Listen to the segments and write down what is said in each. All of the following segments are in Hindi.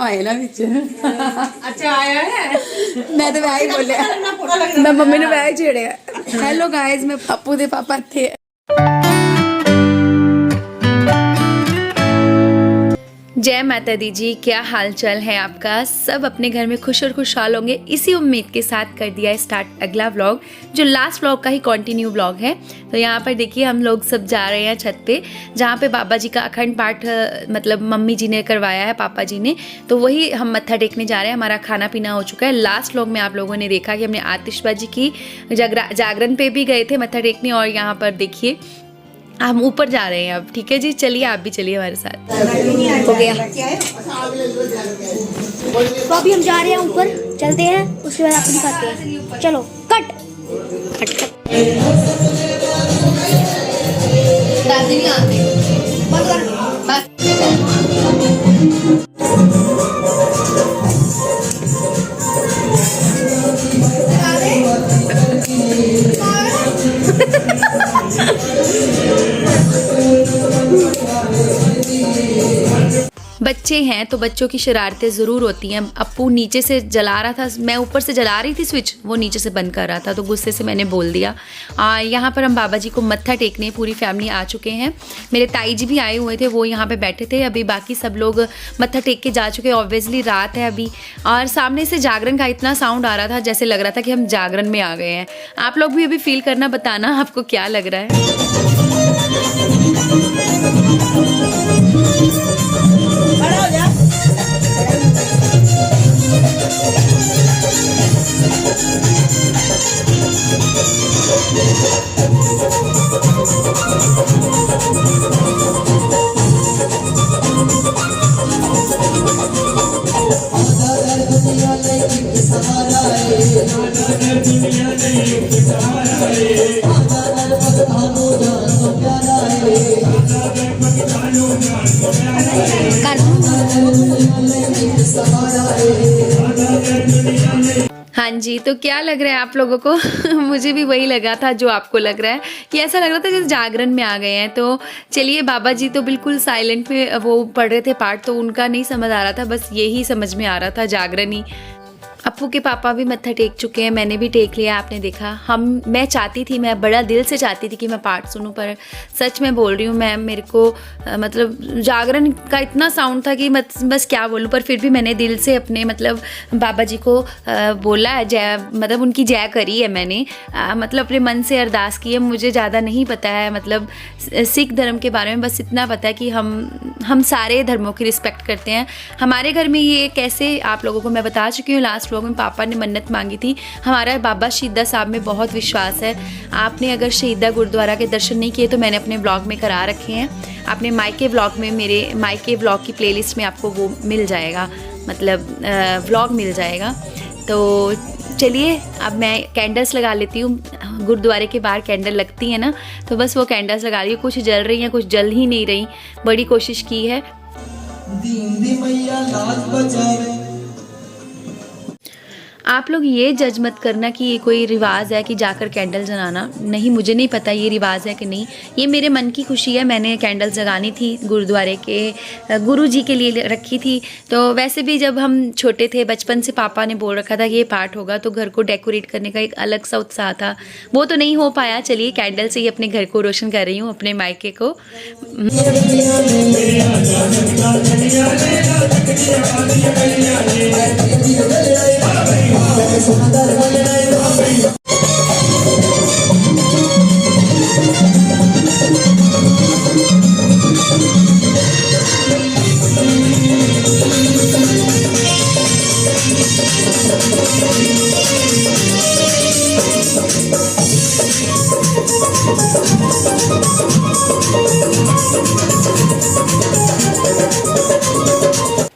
आए ना बिच। अच्छा आया है। मैं तो वही बोलिया, मैं मम्मी ने वही छेड़िया। हेलो गाइस, मैं पप्पू दे पापा थे। जय माता दी जी, क्या हाल चाल है आपका? सब अपने घर में खुश और खुशहाल होंगे, इसी उम्मीद के साथ कर दिया है स्टार्ट अगला व्लॉग, जो लास्ट व्लॉग का ही कंटिन्यू व्लॉग है। तो यहाँ पर देखिए हम लोग सब जा रहे हैं छत पे, जहाँ पे बाबा जी का अखंड पाठ मतलब मम्मी जी ने करवाया है, पापा जी ने, तो वही हम मत्था टेकने जा रहे हैं। हमारा खाना पीना हो चुका है। लास्ट व्लॉग में आप लोगों ने देखा कि हमने आतिशबाजी की, जागरण पे भी गए थे मत्था टेकने, और यहाँ पर देखिए हम ऊपर जा रहे हैं अब। ठीक है जी, चलिए आप भी चलिए हमारे साथ। हो गया तो अभी हम जा रहे हैं ऊपर, चलते हैं, उसके बाद आपको दिखाते हैं। चलो कट कट कट। दादी नहीं आती, बंद कर बस। बच्चे हैं तो बच्चों की शरारतें ज़रूर होती हैं। अप्पू नीचे से जला रहा था, मैं ऊपर से जला रही थी स्विच, वो नीचे से बंद कर रहा था, तो गुस्से से मैंने बोल दिया। यहाँ पर हम बाबा जी को मत्था टेकने पूरी फैमिली आ चुके हैं। मेरे ताई जी भी आए हुए थे, वो यहाँ पे बैठे थे। अभी बाकी सब लोग मत्था टेक के जा चुके हैं। ऑब्वियसली रात है अभी, और सामने से जागरण का इतना साउंड आ रहा था, जैसे लग रहा था कि हम जागरण में आ गए हैं। आप लोग भी अभी फील करना, बताना आपको क्या लग रहा है। हाँ जी, तो क्या लग रहा है आप लोगों को? मुझे भी वही लगा था जो आपको लग रहा है, कि ऐसा लग रहा था जैसे जागरण में आ गए हैं। तो चलिए, बाबा जी तो बिल्कुल साइलेंट में वो पढ़ रहे थे पाठ, तो उनका नहीं समझ आ रहा था, बस यही समझ में आ रहा था, जागरण ही। अप्पू के पापा भी मत्था टेक चुके हैं, मैंने भी टेक लिया, आपने देखा। मैं चाहती थी, मैं बड़ा दिल से चाहती थी कि मैं पाठ सुनूं, पर सच में बोल रही हूँ मैं, मेरे को मतलब जागरण का इतना साउंड था कि बस क्या बोलूँ। पर फिर भी मैंने दिल से अपने मतलब बाबा जी को बोला, जय, मतलब उनकी जय करी है मैंने, मतलब अपने मन से अरदास की है। मुझे ज़्यादा नहीं पता है मतलब सिख धर्म के बारे में, बस इतना पता है कि हम सारे धर्मों की रिस्पेक्ट करते हैं। हमारे घर में ये कैसे, आप लोगों को मैं बता चुकी हूँ लास्ट व्लॉग में, पापा ने मन्नत मांगी थी। हमारा बाबा शहीदा साहब में बहुत विश्वास है। आपने अगर शहीदा गुरुद्वारा के दर्शन नहीं किए तो मैंने अपने व्लॉग में करा रखे हैं। आपने मायके व्लॉग में, मेरे मायके व्लॉग की प्लेलिस्ट में आपको वो मिल जाएगा, मतलब व्लॉग मिल जाएगा। तो चलिए, अब मैं कैंडल्स लगा लेती हूँ। गुरुद्वारे के बाहर कैंडल लगती है ना, तो बस वो कैंडल्स लगा रही हूँ। कुछ जल रही हैं, कुछ जल ही नहीं रही। बड़ी कोशिश की है। दीन दी मैया लाज बचावे। आप लोग ये जज मत करना कि ये कोई रिवाज है कि जाकर कैंडल जलाना, नहीं, मुझे नहीं पता ये रिवाज है कि नहीं। ये मेरे मन की खुशी है, मैंने कैंडल्स जगानी थी, गुरुद्वारे के गुरु जी के लिए रखी थी। तो वैसे भी जब हम छोटे थे, बचपन से पापा ने बोल रखा था कि ये पाठ होगा, तो घर को डेकोरेट करने का एक अलग सा उत्साह था, वो तो नहीं हो पाया। चलिए, कैंडल से ही अपने घर को रोशन कर रही हूँ, अपने मायके को।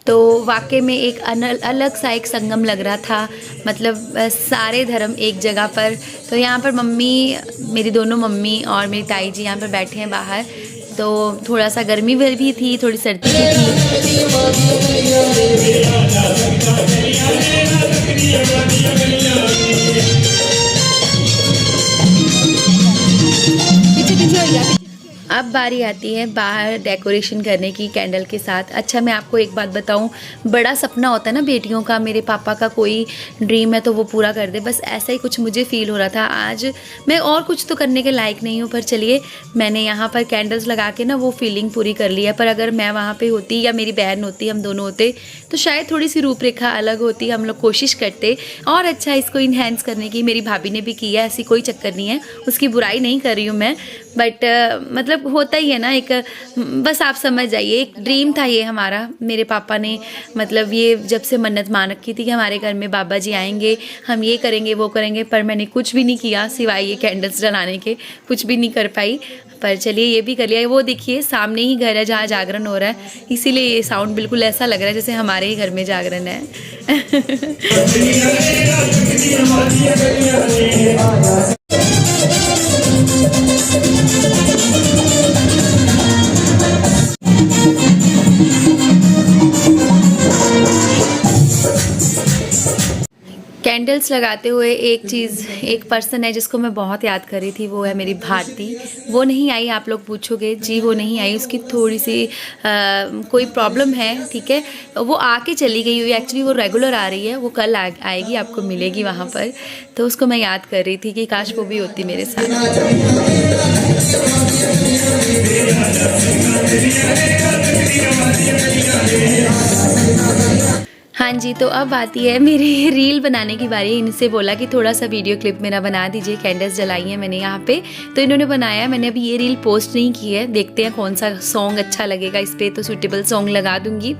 तो वाकई में एक अलग सा एक संगम लग रहा था, मतलब सारे धर्म एक जगह पर। तो यहाँ पर मम्मी, मेरी दोनों मम्मी और मेरी ताई जी यहाँ पर बैठे हैं बाहर। तो थोड़ा सा गर्मी भी थी, थोड़ी सर्दी भी थी। अब बारी आती है बाहर डेकोरेशन करने की कैंडल के साथ। अच्छा मैं आपको एक बात बताऊं, बड़ा सपना होता है ना बेटियों का, मेरे पापा का कोई ड्रीम है तो वो पूरा कर दे, बस ऐसा ही कुछ मुझे फील हो रहा था। आज मैं और कुछ तो करने के लायक नहीं हूँ, पर चलिए मैंने यहाँ पर कैंडल्स लगा के ना वो फीलिंग पूरी कर ली है। पर अगर मैं वहाँ पर होती या मेरी बहन होती, हम दोनों होते, तो शायद थोड़ी सी रूपरेखा अलग होती। हम लोग कोशिश करते और अच्छा इसको इन्हेंस करने की। मेरी भाभी ने भी किया, ऐसी कोई चक्कर नहीं है, उसकी बुराई नहीं कर रही हूँ मैं, बट मतलब होता ही है ना एक, बस आप समझ जाइए, एक ड्रीम था ये हमारा। मेरे पापा ने मतलब ये जब से मन्नत मान रखी थी कि हमारे घर में बाबा जी आएंगे, हम ये करेंगे वो करेंगे, पर मैंने कुछ भी नहीं किया सिवाय ये कैंडल्स जलाने के, कुछ भी नहीं कर पाई। पर चलिए ये भी कर लिया। वो देखिए सामने ही घर है जहाँ जागरण हो रहा है, इसीलिए ये साउंड बिल्कुल ऐसा लग रहा है जैसे हमारे ही घर में जागरण है। कैंडल्स लगाते हुए एक पर्सन है जिसको मैं बहुत याद कर रही थी, वो है मेरी भारती। वो नहीं आई, आप लोग पूछोगे जी वो नहीं आई, उसकी थोड़ी सी कोई प्रॉब्लम है, ठीक है, वो आके चली गई हुई। एक्चुअली वो रेगुलर आ रही है, वो कल आएगी, आपको मिलेगी वहाँ पर। तो उसको मैं याद कर रही थी कि काश वो भी होती मेरे साथ। हाँ जी, तो अब आती है मेरी रील बनाने की बारी। इनसे बोला कि थोड़ा सा वीडियो क्लिप मेरा बना दीजिए, कैंडल्स जलाई है मैंने यहाँ पे, तो इन्होंने बनाया। मैंने अभी ये रील पोस्ट नहीं की है, देखते हैं कौन सा सॉन्ग अच्छा लगेगा इस पर, तो सूटेबल सॉन्ग लगा दूँगी।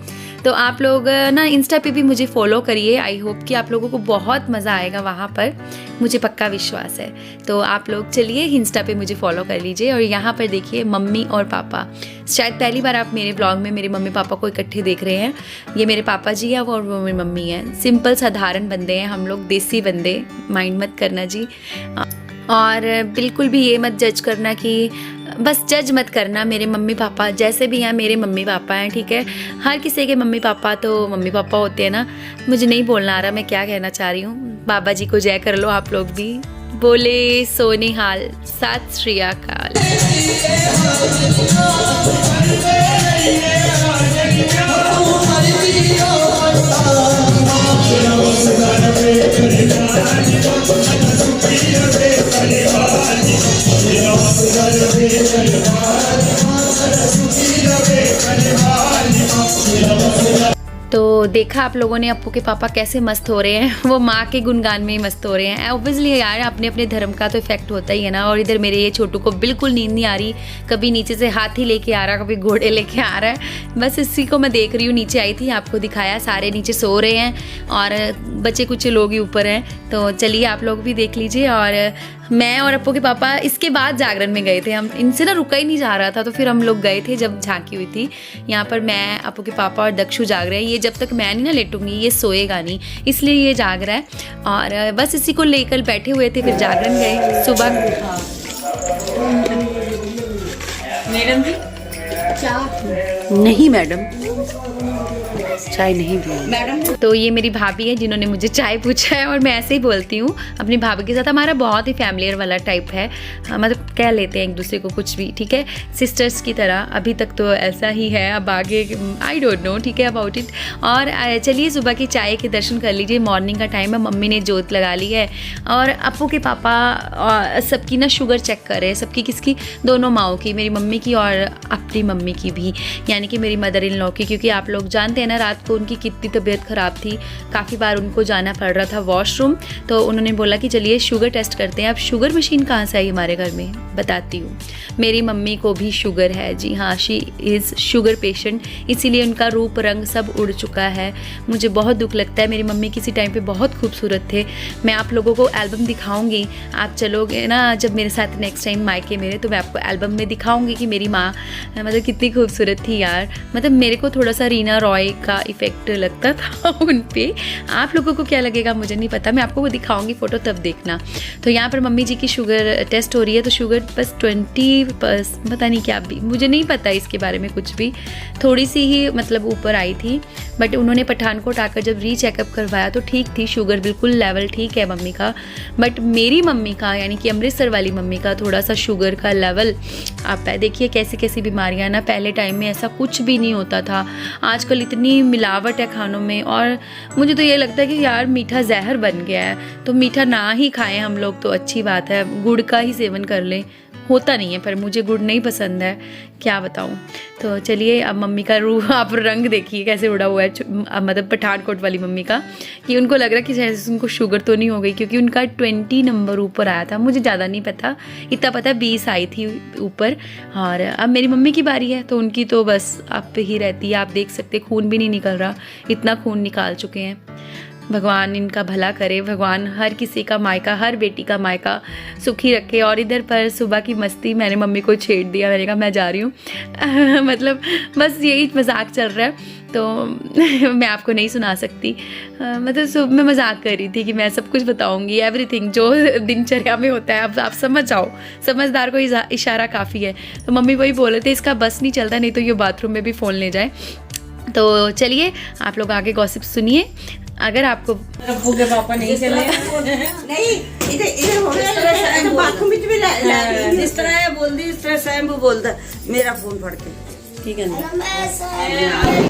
तो आप लोग ना इंस्टा पे भी मुझे फॉलो करिए, आई होप कि आप लोगों को बहुत मज़ा आएगा वहाँ पर, मुझे पक्का विश्वास है। तो आप लोग चलिए इंस्टा पे मुझे फॉलो कर लीजिए। और यहाँ पर देखिए मम्मी और पापा, शायद पहली बार आप मेरे ब्लॉग में मेरे मम्मी पापा को इकट्ठे देख रहे हैं। ये मेरे पापा जी हैं और वो मेरी मम्मी हैं। सिंपल साधारण बंदे हैं हम लोग, देसी बंदे, माइंड मत करना जी। और बिल्कुल भी ये मत जज करना कि, बस जज मत करना, मेरे मम्मी पापा जैसे भी हैं मेरे मम्मी पापा हैं, ठीक है। हर किसी के मम्मी पापा तो मम्मी पापा होते हैं ना। मुझे नहीं बोलना आ रहा मैं क्या कहना चाह रही हूँ। बाबा जी को जय कर लो आप लोग भी, बोले सोनिहाल, सत श्री अकाल। तो देखा आप लोगों ने अप्पू के पापा कैसे मस्त हो रहे हैं, वो माँ के गुणगान में ही मस्त हो रहे हैं। ऑब्वियसली यार अपने अपने धर्म का तो इफेक्ट होता ही है ना। और इधर मेरे ये छोटू को बिल्कुल नींद नहीं आ रही, कभी नीचे से हाथी लेके आ रहा, कभी घोड़े लेके आ रहा है, बस इसी को मैं देख रही हूँ। नीचे आई थी, आपको दिखाया, सारे नीचे सो रहे हैं और बच्चे कुछ लोग ही ऊपर हैं। तो चलिए आप लोग भी देख लीजिए। और मैं और अप्पू के पापा इसके बाद जागरण में गए थे, हम इनसे ना रुका ही नहीं जा रहा था, तो फिर हम लोग गए थे जब झांकी हुई थी। यहाँ पर मैं, अप्पू के पापा और दक्षु जाग रहे हैं। ये जब तक मैं नहीं ना लेटूंगी ये सोएगा नहीं, इसलिए ये जाग रहा है। और बस इसी को लेकर बैठे हुए थे, फिर जागरण गए सुबह। मैडम जी नहीं मैडम, चाय नहीं पी मैडम। तो ये मेरी भाभी है जिन्होंने मुझे चाय पूछा है, और मैं ऐसे ही बोलती हूँ अपनी भाभी के साथ। हमारा बहुत ही फैमिलियर वाला टाइप है, मतलब कह लेते हैं एक दूसरे को कुछ भी, ठीक है, सिस्टर्स की तरह। अभी तक तो ऐसा ही है, अब आगे आई डोंट नो, ठीक है, अबाउट इट। और चलिए सुबह की चाय के दर्शन कर लीजिए, मॉर्निंग का टाइम है। मम्मी ने जोत लगा ली है और अप्पू के पापा सबकी ना शुगर चेक कर रहे हैं, सबकी, किसकी, दोनों माओं की, मेरी मम्मी की और अपनी मम्मी की भी, यानी कि मेरी मदर इन लॉ की। क्योंकि आप लोग जानते हैं ना रात को उनकी कितनी तबीयत ख़राब थी, काफ़ी बार उनको जाना पड़ रहा था वॉशरूम। तो उन्होंने बोला कि चलिए शुगर टेस्ट करते हैं। अब शुगर मशीन कहाँ से आई हमारे घर में, बताती हूँ। मेरी मम्मी को भी शुगर है जी, हाँ, शी इज़ शुगर पेशेंट, इसीलिए उनका रूप रंग सब उड़ चुका है। मुझे बहुत दुख लगता है। मेरी मम्मी किसी टाइम पे बहुत खूबसूरत थे। मैं आप लोगों को एल्बम दिखाऊंगी, आप चलोगे ना जब मेरे साथ नेक्स्ट टाइम मायके मेरे, तो मैं आपको एल्बम में दिखाऊंगी कि मेरी माँ मतलब कितनी खूबसूरत थी यार। मतलब मेरे को थोड़ा सा रीना रॉय का का इफ़ेक्ट लगता था उन पे। आप लोगों को क्या लगेगा मुझे नहीं पता, मैं आपको वो दिखाऊंगी फ़ोटो तब देखना। तो यहाँ पर मम्मी जी की शुगर टेस्ट हो रही है, तो शुगर बस 20 पता नहीं क्या, भी मुझे नहीं पता इसके बारे में कुछ भी, थोड़ी सी ही मतलब ऊपर आई थी। बट उन्होंने पठानकोट आकर जब रीचेकअप करवाया तो ठीक थी, शुगर बिल्कुल लेवल ठीक है मम्मी का। बट मेरी मम्मी का यानी कि अमृतसर वाली मम्मी का थोड़ा सा शुगर का लेवल आप देखिए कैसी कैसी बीमारियां ना, पहले टाइम में ऐसा कुछ भी नहीं होता था। आजकल इतनी मिलावट है खानों में, और मुझे तो ये लगता है कि यार मीठा जहर बन गया है, तो मीठा ना ही खाएं हम लोग तो अच्छी बात है, गुड़ का ही सेवन कर लें। होता नहीं है पर मुझे गुड़ नहीं पसंद है, क्या बताऊँ। तो चलिए अब मम्मी का रूह आप रंग देखिए कैसे उड़ा हुआ है, मतलब पठानकोट वाली मम्मी का, कि उनको लग रहा है कि शायद उनको शुगर तो नहीं हो गई, क्योंकि उनका 20 नंबर ऊपर आया था। मुझे ज़्यादा नहीं पता, इतना पता 20 आई थी ऊपर। और अब मेरी मम्मी की बारी है, तो उनकी तो बस आप पे ही रहती है। आप देख सकते खून भी नहीं निकल रहा, इतना खून निकाल चुके हैं। भगवान इनका भला करे, भगवान हर किसी का मायका, हर बेटी का मायका सुखी रखे। और इधर पर सुबह की मस्ती मैंने मम्मी को छेड़ दिया, मैंने कहा मैं जा रही हूँ मतलब बस यही मजाक चल रहा है, तो मैं आपको नहीं सुना सकती। मतलब सुबह मैं मजाक कर रही थी कि मैं सब कुछ बताऊंगी, एवरीथिंग जो दिनचर्या में होता है। अब आप समझ जाओ, समझदार को इशारा काफ़ी है। तो मम्मी वही बोल रहे थे इसका बस नहीं चलता, नहीं तो ये बाथरूम में भी फ़ोन ले जाए। तो चलिए आप लोग आगे गॉसिप सुनिए। अगर आपको रब्बू के पापा नहीं चले नहीं इधर इधर हो गया बाथरूम में भी जिस तरह है बोल दी, इस तरह सैम वो बोलता मेरा फोन फड़ के। ठीक है ना।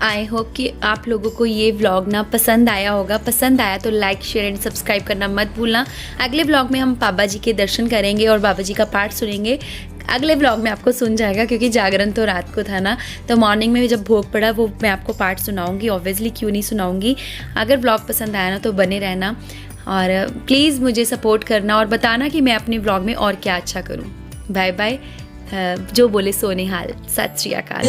आई होप कि आप लोगों को ये व्लॉग ना पसंद आया होगा। पसंद आया तो लाइक शेयर एंड सब्सक्राइब करना मत भूलना। अगले व्लॉग में हम बाबा जी के दर्शन करेंगे और बाबा जी का पाठ सुनेंगे। अगले व्लॉग में आपको सुन जाएगा, क्योंकि जागरण तो रात को था ना, तो मॉर्निंग में जब भोग पड़ा वो मैं आपको पाठ सुनाऊंगी। ऑब्वियसली क्यों नहीं सुनाऊंगी। अगर व्लॉग पसंद आया ना तो बने रहना, और प्लीज़ मुझे सपोर्ट करना और बताना कि मैं अपने व्लॉग में और क्या अच्छा करूँ। Bye bye. जो बोले सोने हाल, सत श्री अकाल।